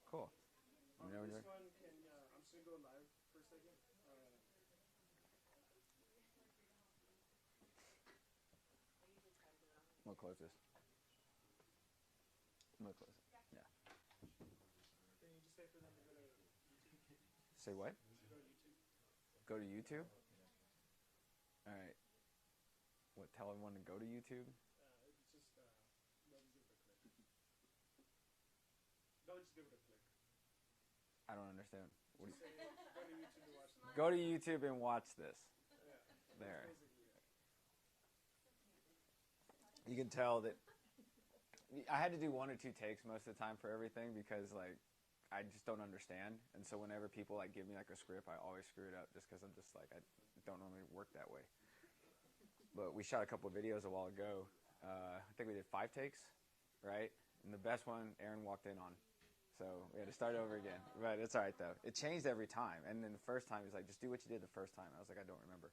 Cool. You know, This one can I'm just gonna go live for a second. I'm gonna close this. I'm gonna close it. Yeah. Can you just say for them to go to YouTube? Say what? To go to YouTube. Go to YouTube. All right. What? Tell everyone to go to YouTube. It's just they'll just give it a click. They'll just give it a click. I don't understand. Just say go to YouTube to watch this. Go to YouTube and watch this. Yeah. That's There. basically it. You can tell that I had to do one or two takes most of the time for everything because like I just don't understand, and so whenever people like give me like a script, I always screw it up just because I'm just like I don't normally work that way. But we shot a couple of videos a while ago. I think we did 5 takes, right? And the best one, Aaron walked in on. So we had to start over again. But it's all right, though. It changed every time. And then the first time, he was like, just do what you did the first time. I was like, I don't remember.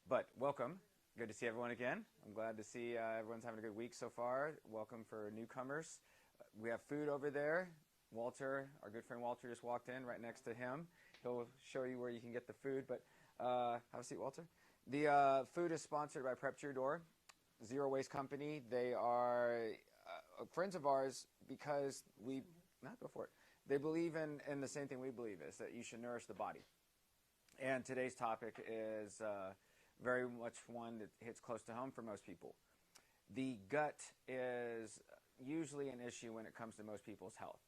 But welcome. Good to see everyone again. I'm glad to see everyone's having a good week so far. Welcome for newcomers. We have food over there. Walter, our good friend Walter, just walked in right next to him. He'll show you where you can get the food. But have a seat, Walter. The food is sponsored by Prep to Your Door, Zero Waste Company. They are friends of ours because we, not go for it. They believe in the same thing we believe is that you should nourish the body. And today's topic is very much one that hits close to home for most people. The gut is usually an issue when it comes to most people's health.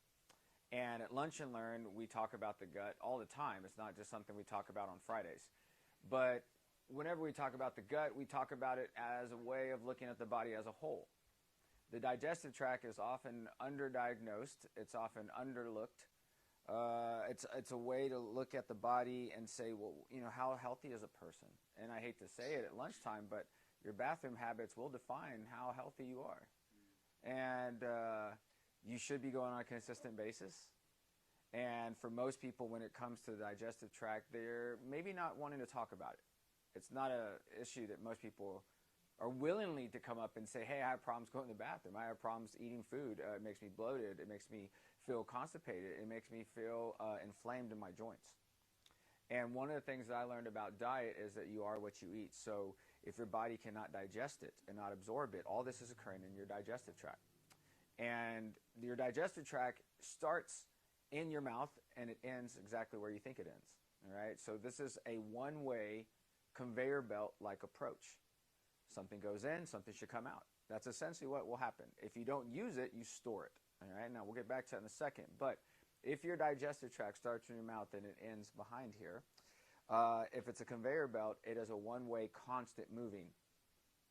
And at Lunch and Learn, we talk about the gut all the time. It's not just something we talk about on Fridays. But whenever we talk about the gut, we talk about it as a way of looking at the body as a whole. The digestive tract is often underdiagnosed. It's often underlooked. It's a way to look at the body and say, well, you know, how healthy is a person? And I hate to say it at lunchtime, but your bathroom habits will define how healthy you are. And you should be going on a consistent basis. And for most people, when it comes to the digestive tract, they're maybe not wanting to talk about it. It's not an issue that most people are willingly to come up and say, hey, I have problems going to the bathroom. I have problems eating food. It makes me bloated. It makes me feel constipated. It makes me feel inflamed in my joints. And one of the things that I learned about diet is that you are what you eat. So if your body cannot digest it and not absorb it, all this is occurring in your digestive tract. And your digestive tract starts in your mouth and it ends exactly where you think it ends. All right? So this is a one-way conveyor belt-like approach. Something goes in, something should come out. That's essentially what will happen. If you don't use it, you store it. All right? Now, we'll get back to that in a second. But if your digestive tract starts in your mouth and it ends behind here, if it's a conveyor belt, it is a one-way, constant moving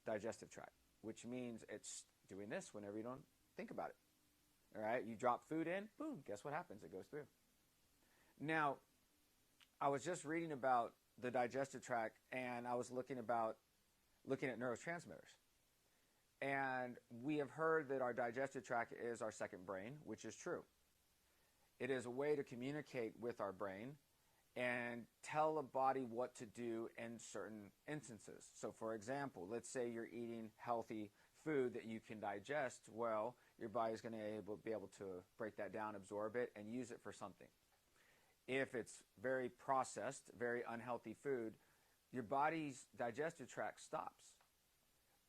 digestive tract, which means it's doing this whenever you don't think about it. All right? You drop food in, boom, guess what happens? It goes through. Now, I was just reading about the digestive tract, and I was looking at neurotransmitters. And we have heard that our digestive tract is our second brain, which is true. It is a way to communicate with our brain and tell the body what to do in certain instances. So for example, let's say you're eating healthy food that you can digest. Well, your body's going to be able to break that down, absorb it, and use it for something. If it's very processed, very unhealthy food, your body's digestive tract stops.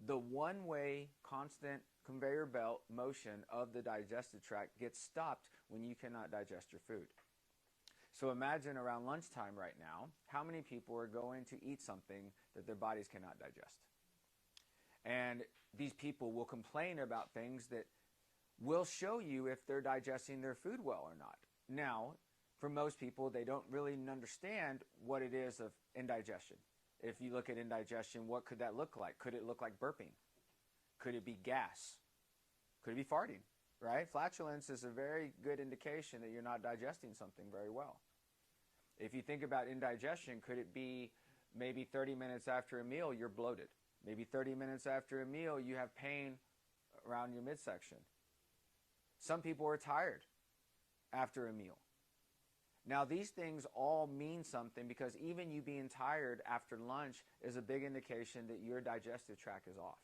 The one-way, constant conveyor belt motion of the digestive tract gets stopped when you cannot digest your food. So imagine around lunchtime right now, how many people are going to eat something that their bodies cannot digest? And these people will complain about things that will show you if they're digesting their food well or not. Now, for most people, they don't really understand what it is of indigestion. If you look at indigestion, what could that look like? Could it look like burping? Could it be gas? Could it be farting? Right? Flatulence is a very good indication that you're not digesting something very well. If you think about indigestion, could it be maybe 30 minutes after a meal you're bloated? Maybe 30 minutes after a meal you have pain around your midsection. Some people are tired after a meal. Now, these things all mean something because even you being tired after lunch is a big indication that your digestive tract is off.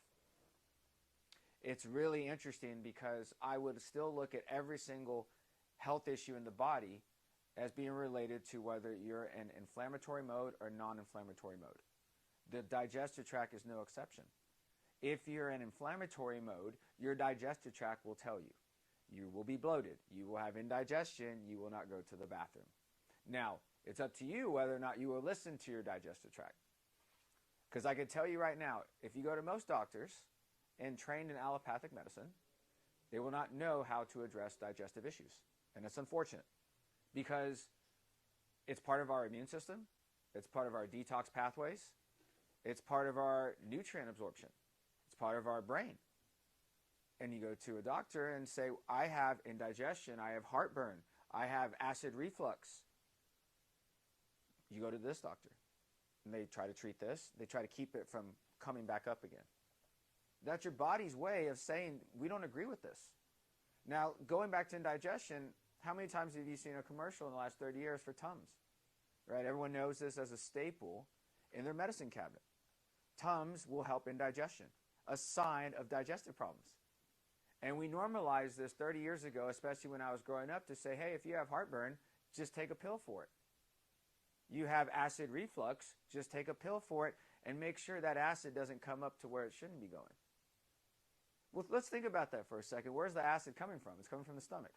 It's really interesting because I would still look at every single health issue in the body as being related to whether you're in inflammatory mode or non-inflammatory mode. The digestive tract is no exception. If you're in inflammatory mode, your digestive tract will tell you. You will be bloated. You will have indigestion. You will not go to the bathroom. Now, it's up to you whether or not you will listen to your digestive tract. Because I can tell you right now, if you go to most doctors and trained in allopathic medicine, they will not know how to address digestive issues. And it's unfortunate because it's part of our immune system. It's part of our detox pathways. It's part of our nutrient absorption. It's part of our brain. And you go to a doctor and say, I have indigestion, I have heartburn, I have acid reflux. You go to this doctor and they try to treat this. They try to keep it from coming back up again. That's your body's way of saying, we don't agree with this. Now, going back to indigestion, how many times have you seen a commercial in the last 30 years for Tums? Right? Everyone knows this as a staple in their medicine cabinet. Tums will help indigestion, a sign of digestive problems. And we normalized this 30 years ago, especially when I was growing up, to say, hey, if you have heartburn, just take a pill for it. You have acid reflux, just take a pill for it and make sure that acid doesn't come up to where it shouldn't be going. Well, let's think about that for a second. Where's the acid coming from? It's coming from the stomach.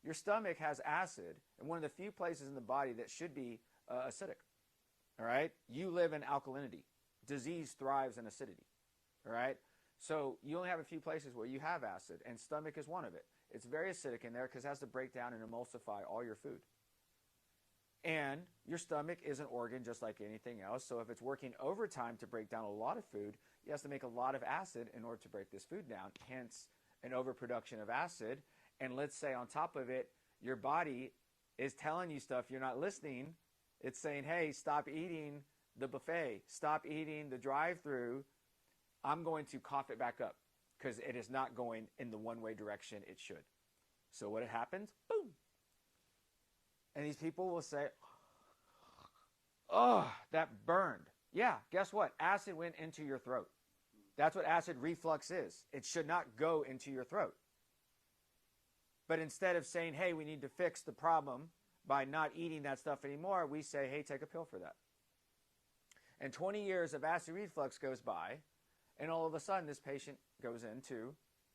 Your stomach has acid, and one of the few places in the body that should be acidic. All right? You live in alkalinity. Disease thrives in acidity. All right? So you only have a few places where you have acid, and stomach is one of it. It's very acidic in there because it has to break down and emulsify all your food. And your stomach is an organ just like anything else. So if it's working overtime to break down a lot of food, it has to make a lot of acid in order to break this food down, hence an overproduction of acid. And let's say on top of it, your body is telling you stuff you're not listening. It's saying, hey, stop eating the buffet. Stop eating the drive-through. I'm going to cough it back up because it is not going in the one-way direction it should. So what happens? Boom. And these people will say, oh, that burned. Yeah, guess what? Acid went into your throat. That's what acid reflux is. It should not go into your throat. But instead of saying, hey, we need to fix the problem by not eating that stuff anymore, we say, hey, take a pill for that. And 20 years of acid reflux goes by, and all of a sudden this patient goes into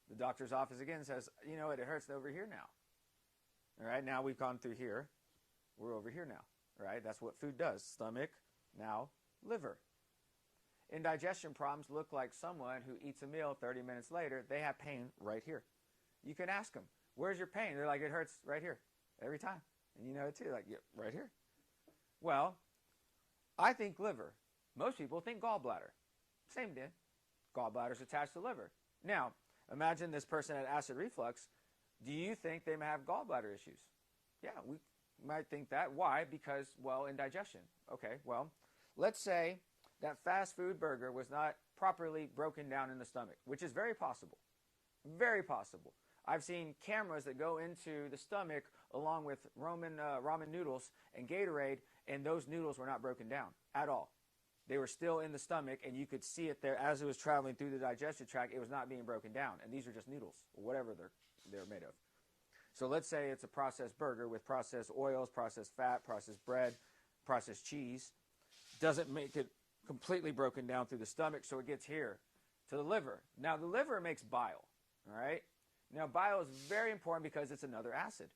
the doctor's office again and says, you know what, it hurts over here now. All right, now we've gone through here. We're over here now, right? That's what food does. Stomach, now liver. Indigestion problems look like someone who eats a meal 30 minutes later, they have pain right here. You can ask them, where's your pain? They're like, it hurts right here every time. And you know it too, like, yeah, right here. Well, I think liver. Most people think gallbladder. Same deal. Gallbladder's attached to liver. Now, imagine this person had acid reflux. Do you think they may have gallbladder issues? Yeah, we might think that. Why? Because, well, indigestion. Okay, well, let's say that fast food burger was not properly broken down in the stomach, which is very possible. Very possible. I've seen cameras that go into the stomach along with ramen noodles and Gatorade, and those noodles were not broken down at all. They were still in the stomach, and you could see it there as it was traveling through the digestive tract. It was not being broken down, and these are just noodles, or whatever they're made of. So let's say it's a processed burger with processed oils, processed fat, processed bread, processed cheese. Doesn't make it completely broken down through the stomach, so it gets here to the liver. Now, the liver makes bile, all right? Now, bile is very important because it's another acid,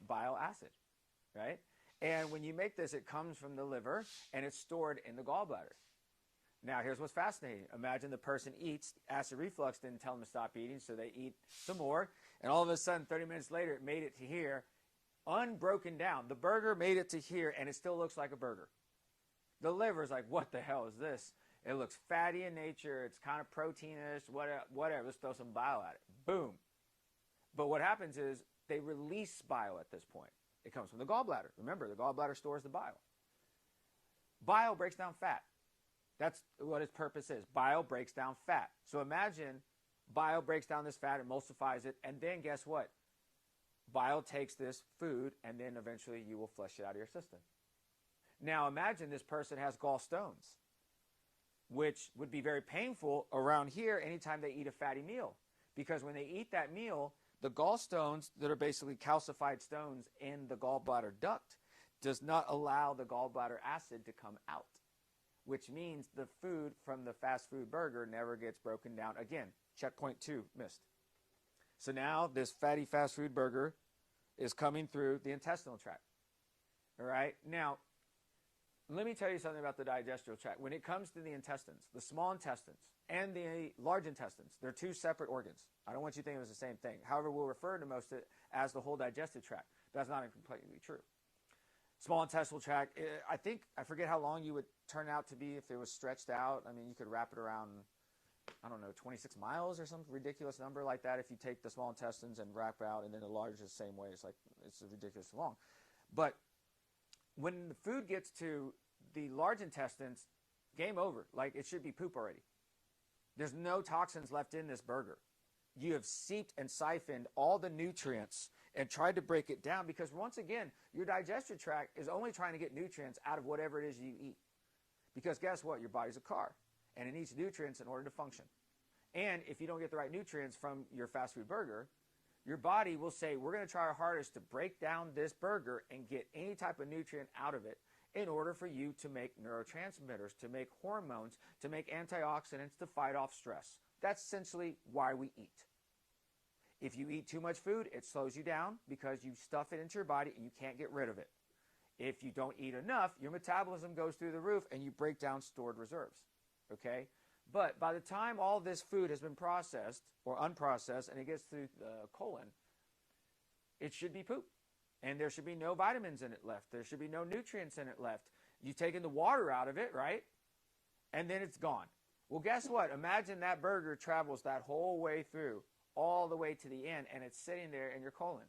bile acid, right? And when you make this, it comes from the liver, and it's stored in the gallbladder. Now, here's what's fascinating. Imagine the person eats, acid reflux didn't tell them to stop eating, so they eat some more, and all of a sudden, 30 minutes later, it made it to here, unbroken down. The burger made it to here, and it still looks like a burger. The liver's like, what the hell is this? It looks fatty in nature. It's kind of proteinish, whatever. Let's throw some bile at it. Boom. But what happens is they release bile at this point. It comes from the gallbladder. Remember, the gallbladder stores the bile. Bile breaks down fat. That's what its purpose is. Bile breaks down fat. So imagine bile breaks down this fat, emulsifies it, and then guess what? Bile takes this food, and then eventually you will flush it out of your system. Now imagine this person has gallstones, which would be very painful around here anytime they eat a fatty meal. Because when they eat that meal, the gallstones that are basically calcified stones in the gallbladder duct does not allow the gallbladder acid to come out, which means the food from the fast food burger never gets broken down. Again, checkpoint 2 missed. So now this fatty fast food burger is coming through the intestinal tract. All right? Now, let me tell you something about the digestive tract. When it comes to the intestines, the small intestines and the large intestines, they're two separate organs. I don't want you to think it was the same thing. However, we'll refer to most of it as the whole digestive tract. That's not completely true. Small intestinal tract, I forget how long you would turn out to be if it was stretched out. I mean, you could wrap it around, 26 miles or some ridiculous number like that if you take the small intestines and wrap out, and then the large is the same way. It's ridiculously long. But when the food gets to the large intestines, game over. Like, it should be poop already. There's no toxins left in this burger. You have seeped and siphoned all the nutrients and tried to break it down, because once again, your digestive tract is only trying to get nutrients out of whatever it is you eat. Because guess what? Your body's a car, and it needs nutrients in order to function. And if you don't get the right nutrients from your fast food burger, your body will say, we're going to try our hardest to break down this burger and get any type of nutrient out of it in order for you to make neurotransmitters, to make hormones, to make antioxidants, to fight off stress. That's essentially why we eat. If you eat too much food, it slows you down because you stuff it into your body and you can't get rid of it. If you don't eat enough, your metabolism goes through the roof and you break down stored reserves. Okay? But by the time all this food has been processed or unprocessed and it gets through the colon, it should be poop. And there should be no vitamins in it left. There should be no nutrients in it left. You've taken the water out of it, right? And then it's gone. Well, guess what? Imagine that burger travels that whole way through, all the way to the end, and it's sitting there in your colon.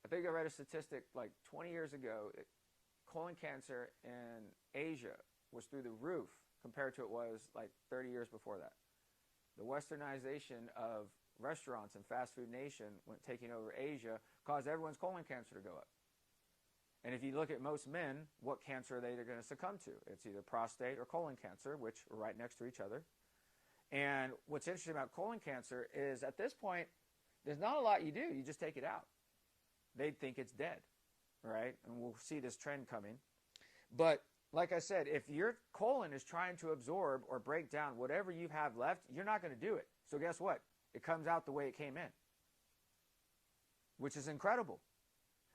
I think I read a statistic like 20 years ago. Colon cancer in Asia was through the roof compared to it was like 30 years before that. The westernization of restaurants and fast food nation when taking over Asia caused everyone's colon cancer to go up. And if you look at most men, what cancer are they going to succumb to? It's either prostate or colon cancer, which are right next to each other. And what's interesting about colon cancer is at this point, there's not a lot you do. You just take it out. They'd think it's dead, right? And we'll see this trend coming. But like I said, if your colon is trying to absorb or break down whatever you have left, you're not going to do it. So guess what? It comes out the way it came in, which is incredible.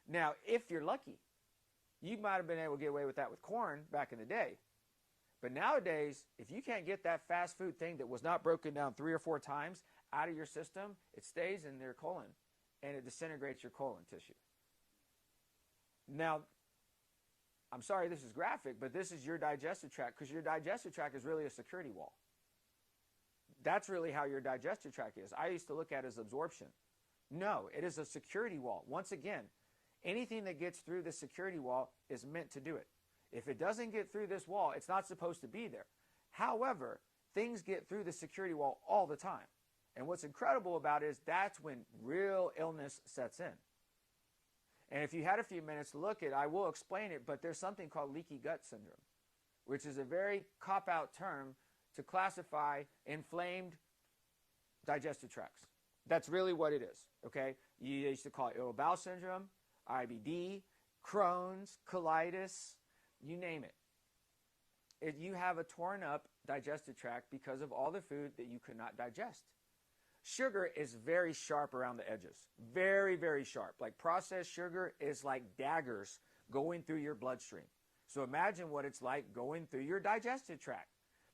Now, if you're lucky, you might have been able to get away with that with corn back in the day. But nowadays, if you can't get that fast food thing that was not broken down 3 or 4 times out of your system, it stays in your colon and it disintegrates your colon tissue. Now, I'm sorry this is graphic, but this is your digestive tract, because your digestive tract is really a security wall. That's really how your digestive tract is. I used to look at it as absorption. No, it is a security wall. Once again, anything that gets through the security wall is meant to do it. If it doesn't get through this wall, it's not supposed to be there. However, things get through the security wall all the time. And what's incredible about it is that's when real illness sets in. And if you had a few minutes to look at it, I will explain it, but there's something called leaky gut syndrome, which is a very cop-out term to classify inflamed digestive tracts. That's really what it is, okay? You used to call it irritable bowel syndrome, IBD, Crohn's, colitis, you name it. You have a torn up digestive tract because of all the food that you could not digest. Sugar is very sharp around the edges. Very, very sharp. Like processed sugar is like daggers going through your bloodstream. So imagine what it's like going through your digestive tract.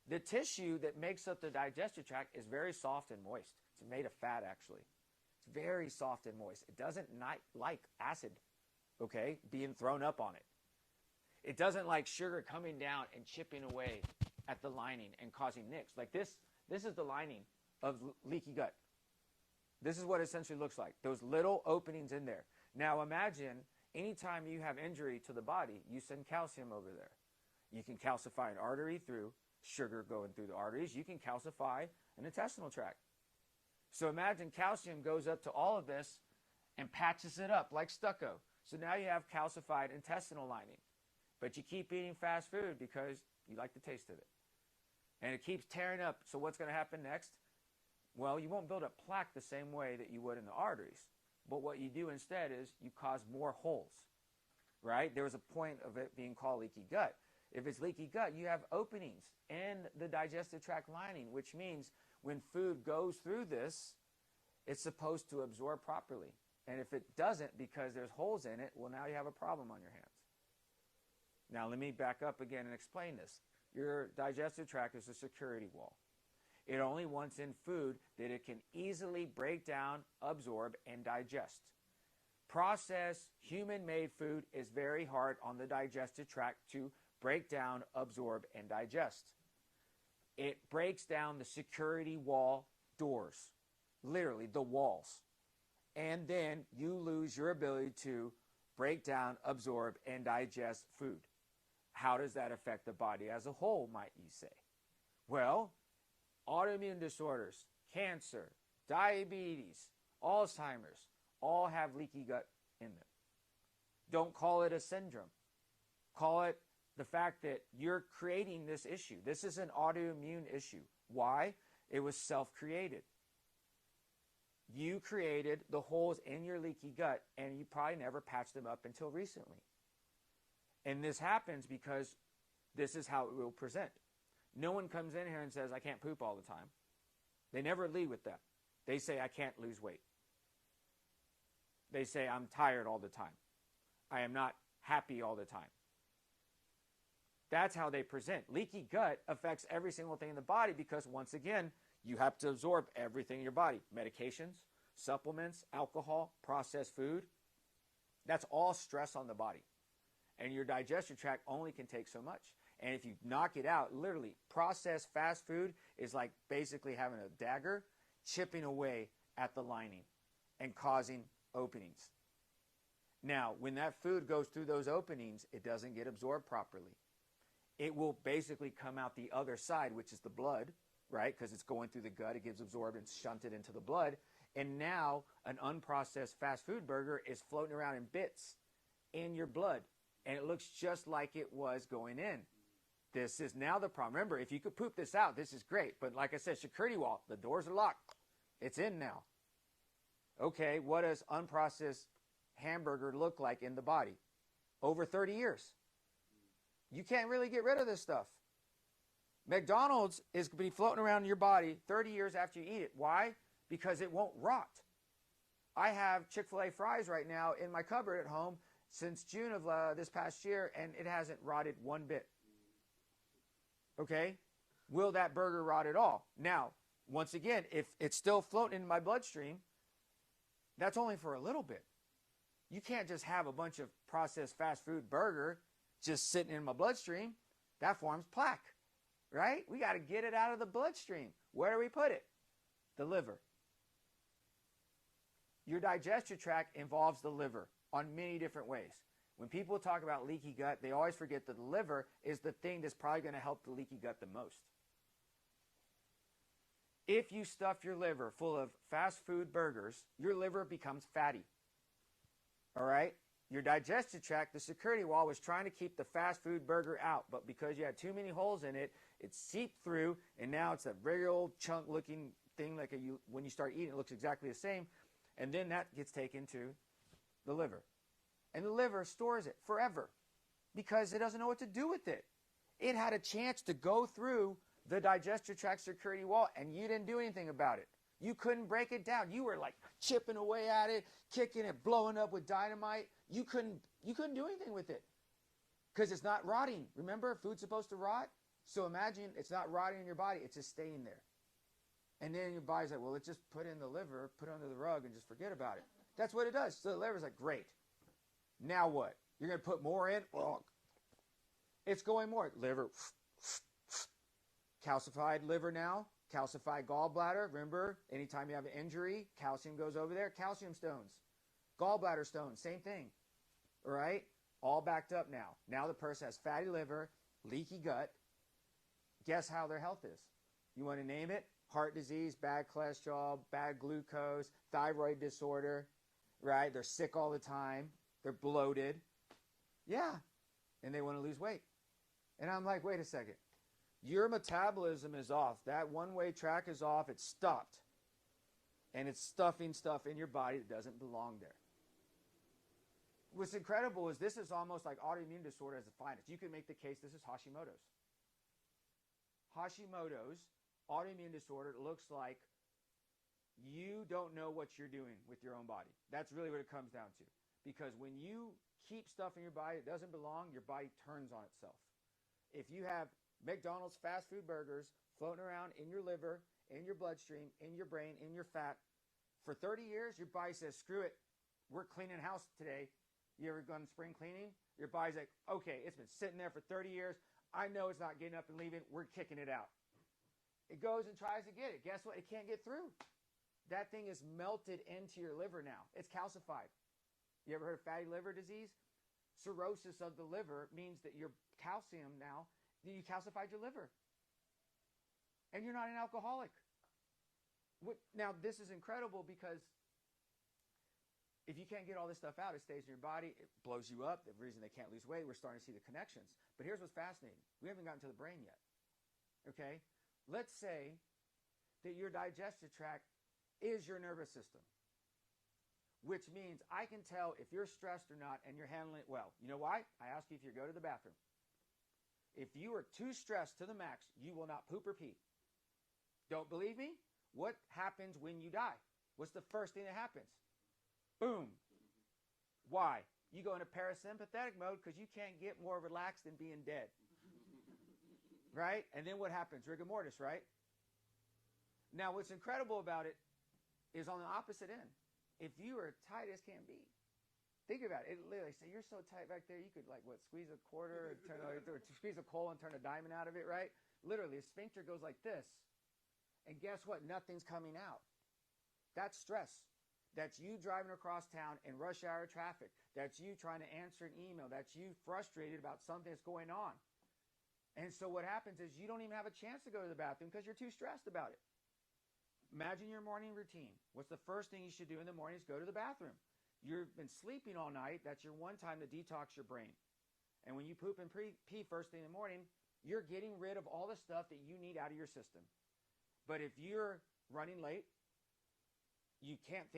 The tissue that makes up the digestive tract is very soft and moist. It's made of fat, actually. It's very soft and moist. It doesn't like acid, okay, being thrown up on it. It doesn't like sugar coming down and chipping away at the lining and causing nicks. Like this is the lining of leaky gut. This is what it essentially looks like. Those little openings in there. Now imagine anytime you have injury to the body, you send calcium over there. You can calcify an artery through sugar going through the arteries. You can calcify an intestinal tract. So imagine calcium goes up to all of this and patches it up like stucco. So now you have calcified intestinal lining. But you keep eating fast food because you like the taste of it. And it keeps tearing up. So what's going to happen next? Well, you won't build up plaque the same way that you would in the arteries. But what you do instead is you cause more holes, right? There was a point of it being called leaky gut. If it's leaky gut, you have openings in the digestive tract lining, which means when food goes through this, it's supposed to absorb properly. And if it doesn't because there's holes in it, well, now you have a problem on your hands. Now, let me back up again and explain this. Your digestive tract is a security wall. It only wants in food that it can easily break down, absorb, and digest. Processed, human-made food is very hard on the digestive tract to break down, absorb, and digest. It breaks down the security wall doors, literally the walls. And then you lose your ability to break down, absorb, and digest food. How does that affect the body as a whole, might you say? Well, autoimmune disorders, cancer, diabetes, Alzheimer's, all have leaky gut in them. Don't call it a syndrome. Call it the fact that you're creating this issue. This is an autoimmune issue. Why? It was self-created. You created the holes in your leaky gut, and you probably never patched them up until recently. And this happens because this is how it will present. No one comes in here and says, I can't poop all the time. They never lead with that. They say, I can't lose weight. They say, I'm tired all the time. I am not happy all the time. That's how they present. Leaky gut affects every single thing in the body because, once again, you have to absorb everything in your body. Medications, supplements, alcohol, processed food. That's all stress on the body. And your digestive tract only can take so much. And if you knock it out, literally, processed fast food is like basically having a dagger chipping away at the lining and causing openings. Now, when that food goes through those openings, it doesn't get absorbed properly. It will basically come out the other side, which is the blood, right? Because it's going through the gut, it gets absorbed and shunted into the blood. And now an unprocessed fast food burger is floating around in bits in your blood. And it looks just like it was going in. This is now the problem. Remember, if you could poop this out, this is great. But like I said, security wall, the doors are locked. It's in now. Okay, what does unprocessed hamburger look like in the body? Over 30 years. You can't really get rid of this stuff. McDonald's is going to be floating around in your body 30 years after you eat it. Why? Because it won't rot. I have Chick-fil-A fries right now in my cupboard at home since June of this past year, and it hasn't rotted one bit. Okay? Will that burger rot at all? Now, once again, if it's still floating in my bloodstream, that's only for a little bit. You can't just have a bunch of processed fast food burger just sitting in my bloodstream. That forms plaque, right? We got to get it out of the bloodstream. Where do we put it? The liver. Your digestive tract involves the liver on many different ways. When people talk about leaky gut, they always forget that the liver is the thing that's probably going to help the leaky gut the most. If you stuff your liver full of fast food burgers, your liver becomes fatty. All right? Your digestive tract, the security wall, was trying to keep the fast food burger out, but because you had too many holes in it, it seeped through, and now it's a very old chunk-looking thing. Like when you start eating, it looks exactly the same, and then that gets taken to the liver. And the liver stores it forever because it doesn't know what to do with it. It had a chance to go through the digestive tract security wall, and you didn't do anything about it. You couldn't break it down. You were like chipping away at it, kicking it, blowing up with dynamite. You couldn't do anything with it because it's not rotting. Remember, food's supposed to rot? So imagine it's not rotting in your body. It's just staying there. And then your body's like, well, let's just put in the liver, put it under the rug, and just forget about it. That's what it does. So the liver's like, great. Now what? You're going to put more in? Well, it's going more. Liver, calcified liver now, calcified gallbladder. Remember, anytime you have an injury, calcium goes over there. Calcium stones, gallbladder stones, same thing. All right? All backed up now. Now the person has fatty liver, leaky gut. Guess how their health is? You want to name it? Heart disease, bad cholesterol, bad glucose, thyroid disorder, right? They're sick all the time. They're bloated. Yeah. And they want to lose weight. And I'm like, wait a second. Your metabolism is off. That one-way track is off. It's stopped. And it's stuffing stuff in your body that doesn't belong there. What's incredible is this is almost like autoimmune disorder as the finest. You can make the case this is Hashimoto's. Hashimoto's autoimmune disorder looks like you don't know what you're doing with your own body. That's really what it comes down to. Because when you keep stuff in your body that doesn't belong, your body turns on itself. If you have McDonald's fast food burgers floating around in your liver, in your bloodstream, in your brain, in your fat, for 30 years, your body says, screw it, we're cleaning house today. You ever gone spring cleaning? Your body's like, okay, it's been sitting there for 30 years. I know it's not getting up and leaving. We're kicking it out. It goes and tries to get it. Guess what? It can't get through. That thing is melted into your liver now. It's calcified. You ever heard of fatty liver disease? Cirrhosis of the liver means that your calcium now, you calcified your liver. And you're not an alcoholic. Now, this is incredible because if you can't get all this stuff out, it stays in your body. It blows you up. The reason they can't lose weight, we're starting to see the connections. But here's what's fascinating. We haven't gotten to the brain yet. Okay? Let's say that your digestive tract is your nervous system, which means I can tell if you're stressed or not and you're handling it well. You know why? I ask you if you go to the bathroom. If you are too stressed to the max, you will not poop or pee. Don't believe me? What happens when you die? What's the first thing that happens? Boom. Why? You go into parasympathetic mode because you can't get more relaxed than being dead. Right? And then what happens? Rigor mortis, right? Now, what's incredible about it is on the opposite end. If you are tight as can be, think about it. It literally say you're so tight back there, you could squeeze a quarter, and squeeze a coal and turn a diamond out of it, right? Literally, a sphincter goes like this. And guess what? Nothing's coming out. That's stress. That's you driving across town in rush hour traffic. That's you trying to answer an email. That's you frustrated about something that's going on. And so what happens is you don't even have a chance to go to the bathroom because you're too stressed about it. Imagine your morning routine. What's the first thing you should do in the morning is go to the bathroom. You've been sleeping all night. That's your one time to detox your brain. And when you poop and pee first thing in the morning, you're getting rid of all the stuff that you need out of your system. But if you're running late, you can't think